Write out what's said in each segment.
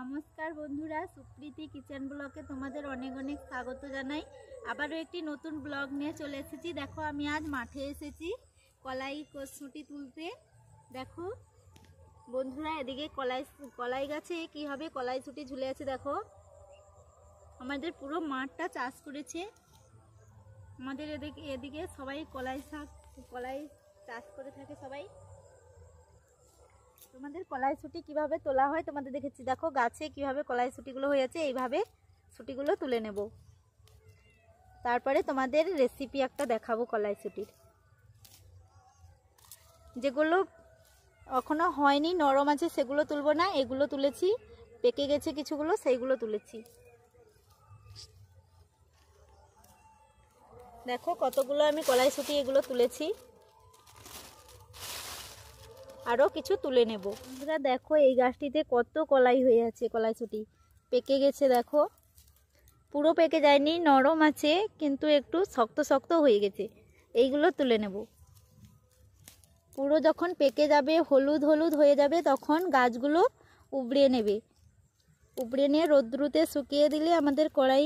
নমস্কার বন্ধুরা, সুপ্রীতি কিচেন ব্লগে তোমাদের অনেক অনেক স্বাগত জানাই। আবারও একটি নতুন ব্লগ নিয়ে চলে এসেছি। দেখো আমি আজ মাঠে এসেছি কলাই তুলতে। দেখো বন্ধুরা, এদিকে কলাই গাছে কীভাবে কলাইশুঁটি ঝুলে আছে। দেখো আমাদের পুরো মাঠটা চাষ করেছে। আমাদের এদিকে সবাই কলাই চাষ করে থাকে সবাই। তোমাদের কলাইশুঁটি কিভাবে তোলা হয় তোমাদের দেখেছি। দেখো গাছে কিভাবে কলাইশুঁটিগুলো হয়েছে, এইভাবে শুঁটিগুলো তুলে নেব। তারপরে তোমাদের রেসিপি একটা দেখাবো কলাইশুঁটির। যেগুলো এখনো হয়নি, নরম আছে, সেগুলো তুলবো না। এগুলো তুলেছি, পেকে গেছে কিছুগুলো, সেইগুলো তুলেছি। দেখো কতগুলো আমি কলাইশুঁটি এগুলো তুলেছি, আরও কিছু তুলে নেব। বন্ধুরা দেখো এই গাছটিতে কত কলাই হয়ে আছে, কলাইশুঁটি পেকে গেছে। দেখো পুরো পেকে যায়নি, নরম আছে, কিন্তু একটু শক্ত শক্ত হয়ে গেছে। এইগুলো তুলে নেব। পুরো যখন পেকে যাবে, হলুদ হলুদ হয়ে যাবে, তখন গাছগুলো উবড়িয়ে নেবে। উবড়িয়ে নিয়ে রোদ্রুতে শুকিয়ে দিলে আমাদের কড়াই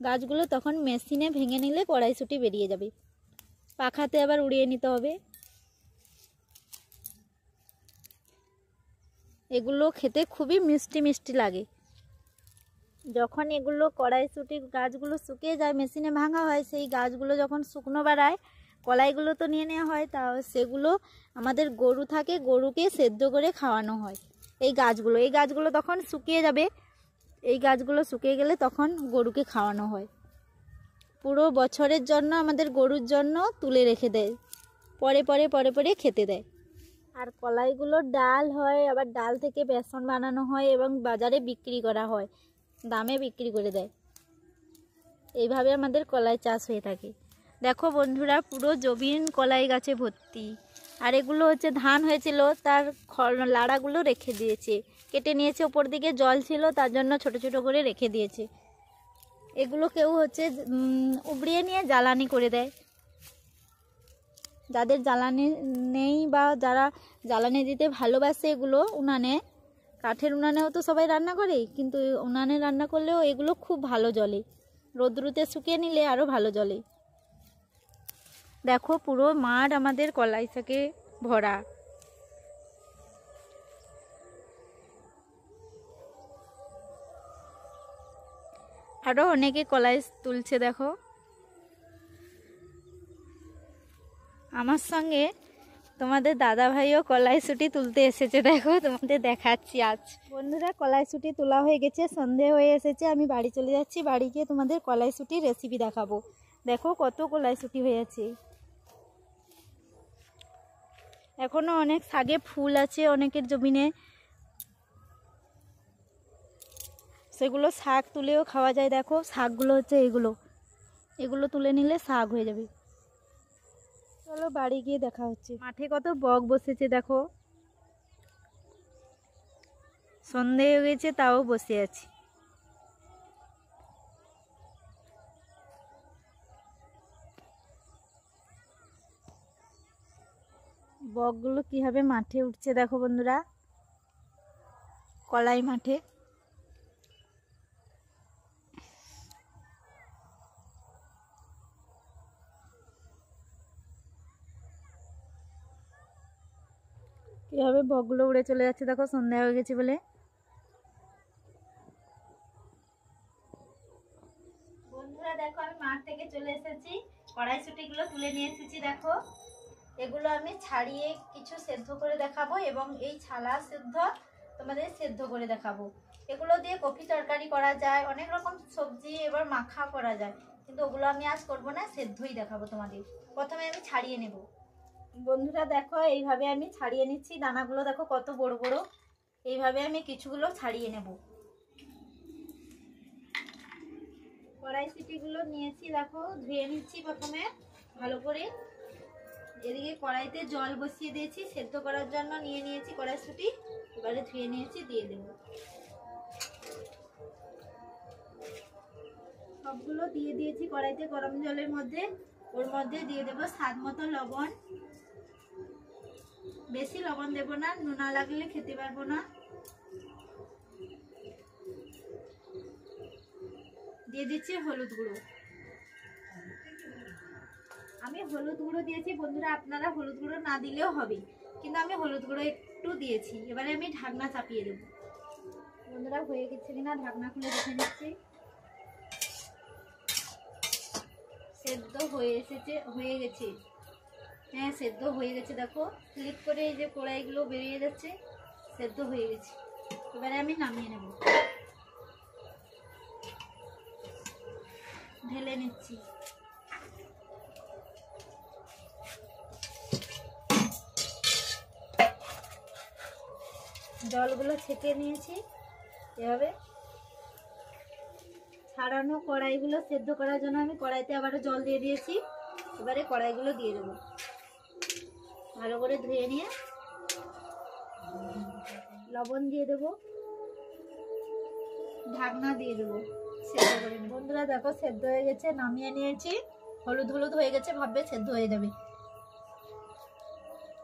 গাছগুলো তখন মেশিনে ভেঙে নিলে কড়াইশুঁটি বেরিয়ে যাবে। পাখাতে আবার উড়িয়ে নিতে হবে। এগুলো খেতে খুবই মিষ্টি মিষ্টি লাগে। যখন এগুলো কড়াইশুঁটি গাছগুলো শুকিয়ে যায়, মেশিনে ভাঙা হয়, সেই গাছগুলো যখন শুকনো বাড়ায়, কলাইগুলো তো নিয়ে নেওয়া হয়, তা সেগুলো আমাদের গরু থাকে, গরুকে সেদ্ধ করে খাওয়ানো হয়। এই গাছগুলো তখন শুকিয়ে যাবে। এই গাছগুলো শুকিয়ে গেলে তখন গরুকে খাওয়ানো হয়। পুরো বছরের জন্য আমাদের গরুর জন্য তুলে রেখে দেয়, পরে পরে পরে পরে খেতে দেয়। আর কলাইগুলো ডাল হয়, আবার ডাল থেকে বেসন বানানো হয় এবং বাজারে বিক্রি করা হয়, দামে বিক্রি করে দেয়। এইভাবে আমাদের কলাই চাষ হয়ে থাকে। দেখো বন্ধুরা, পুরো জমিন কলাই গাছে ভর্তি। আর এগুলো হচ্ছে ধান হয়েছিল, তার লাড়াগুলো রেখে দিয়েছে, কেটে নিয়েছে। ওপর দিকে জল ছিল, তার জন্য ছোট ছোট করে রেখে দিয়েছে। এগুলো কেউ হচ্ছে উবড়িয়ে নিয়ে জ্বালানি করে দেয়। যাদের জ্বালানি নেই বা যারা জ্বালানি দিতে ভালোবাসে, এগুলো উনানে, কাঠের উনানেও তো সবাই রান্না করে, কিন্তু উনানে রান্না করলেও এগুলো খুব ভালো জ্বলে। রোদ্রুতে শুকিয়ে নিলে আরও ভালো জ্বলে। দেখো পুরো মাঠ আমাদের কলাই শাকে ভরা। আরও অনেকে কলাই তুলছে। দেখো আমার সঙ্গে তোমাদের দাদা ভাইও কলাইশুঁটি তুলতে এসেছে। দেখো তোমাদের দেখাচ্ছি আজ। বন্ধুরা কলাইশুঁটি তোলা হয়ে গেছে, সন্ধে হয়ে এসেছে। আমি বাড়ি চলে যাচ্ছি। বাড়ি গিয়ে তোমাদের কলাইশুঁটির রেসিপি দেখাবো। দেখো কত কলাইশুঁটি হয়েছে। এখনো অনেক শাকে ফুল আছে অনেকের জমিনে, সেগুলো শাক তুলেও খাওয়া যায়। দেখো শাকগুলো হচ্ছে এগুলো তুলে নিলে শাক হয়ে যাবে। চলো বাড়ি গিয়ে দেখা হচ্ছে। মাঠে কত বক বসেছে। দেখো সন্ধে হয়ে গেছে, তাও বসে আছি। বকগুলো কিভাবে মাঠে উঠছে দেখো বন্ধুরা, কলাই মাঠে। কিভাবে বকগুলো উড়ে চলে যাচ্ছে দেখো, সন্ধ্যা হয়ে গেছে বলে। বন্ধুরা দেখো আমি মাঠ থেকে চলে এসেছি, কড়াইশুঁটিগুলো তুলে নিয়ে এসেছি। দেখো এগুলো আমি ছাড়িয়ে কিছু সেদ্ধ করে দেখাবো, এবং এই ছালা সেদ্ধ তোমাদের সেদ্ধ করে দেখাবো। এগুলো দিয়ে কফি তরকারি করা যায়, অনেক রকম সবজি এবার মাখা করা যায়, কিন্তু ওগুলো আমি আজ করবো না, সেদ্ধই দেখাবো তোমাদের। প্রথমে আমি ছাড়িয়ে নেব। বন্ধুরা দেখো এইভাবে আমি ছাড়িয়ে নিচ্ছি। দানাগুলো দেখো কত বড় বড়। এইভাবে আমি কিছুগুলো ছাড়িয়ে নেব। কড়াইশুঁটিগুলো নিয়েছি, দেখো ধুয়ে নিচ্ছি প্রথমে ভালো করে। এদিকে কড়াইতে জল বসিয়ে দিয়েছি, সেদ্ধ করার জন্য নিয়ে নিয়েছি কড়াইশুঁটি। এবারে ধুয়ে নিয়েছি, দিয়ে দেব। সবগুলো দিয়ে দিয়েছি কড়াইতে গরম জলের মধ্যে। ওর মধ্যে দিয়ে দেব স্বাদ মতো লবণ। বেশি লবণ দেব না, নুনা লাগলে খেতে পারবো না। দিয়ে দিচ্ছি হলুদ গুঁড়ো। আমি হলুদ গুঁড়ো দিয়েছি বন্ধুরা, আপনারা হলুদ গুঁড়ো না দিলেও হবে, কিন্তু আমি হলুদ গুঁড়ো একটু দিয়েছি। এবারে আমি ঢাকনা চাপিয়ে দেব। বন্ধুরা হয়ে গেছে কিনা ঢাকনা খুলে দেখে নিচ্ছি। সেদ্ধ হয়ে গেছে। হ্যাঁ সেদ্ধ হয়ে গেছে, দেখো ক্লিক করে এই যে কড়াইগুলো বেরিয়ে যাচ্ছে, সেদ্ধ হয়ে গেছে। এবারে আমি নামিয়ে নেব, ঢেলে নিচ্ছি। জলগুলো ছেঁকে নিয়েছি, এভাবে ছাড়ানো কড়াইগুলো সেদ্ধ করার জন্য আমি কড়াইতে আবারও জল দিয়ে দিয়েছি। এবারে কড়াইগুলো দিয়ে দেবো, ভালো করে ধুয়ে নিয়ে লবণ দিয়ে দেবো, ঢাকনা দিয়ে দেবো, সেদ্ধ করে নেব। বন্ধুরা দেখো সেদ্ধ হয়ে গেছে, নামিয়ে নিয়েছি। হলুদ হলুদ হয়ে গেছে, ভাববে সেদ্ধ হয়ে যাবে।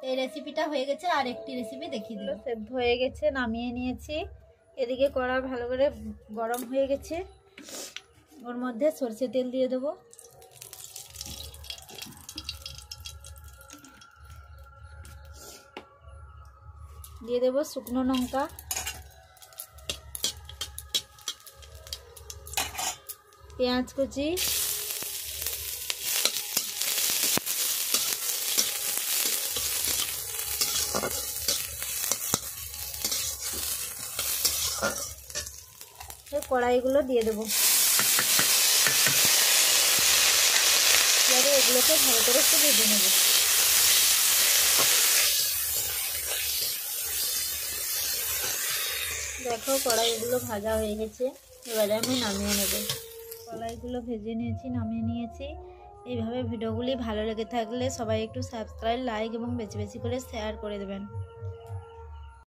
এই রেসিপিটা হয়ে গেছে, আর একটি রেসিপি দেখিয়ে দিল। সেদ্ধ হয়ে গেছে, নামিয়ে নিয়েছি। এদিকে কড়া ভালো করে গরম হয়ে গেছে, ওর মধ্যে সরষে তেল দিয়ে দেবো। দিয়ে দেবো শুকনো লঙ্কা, পেঁয়াজ কুচি, কড়াইগুলো দিয়ে দেবো। এবারে এগুলোকে ভালো করে একটু ভেজে নেব। দেখো কড়াইগুলো ভাজা হয়ে গেছে, এবারে আমি নামিয়ে নেব। কড়াইগুলো ভেজে নিয়েছি, নামিয়ে নিয়েছি। এইভাবে ভিডিওগুলি ভালো লেগে থাকলে সবাই একটু সাবস্ক্রাইব, লাইক এবং বেশি বেশি করে শেয়ার করে দেবেন।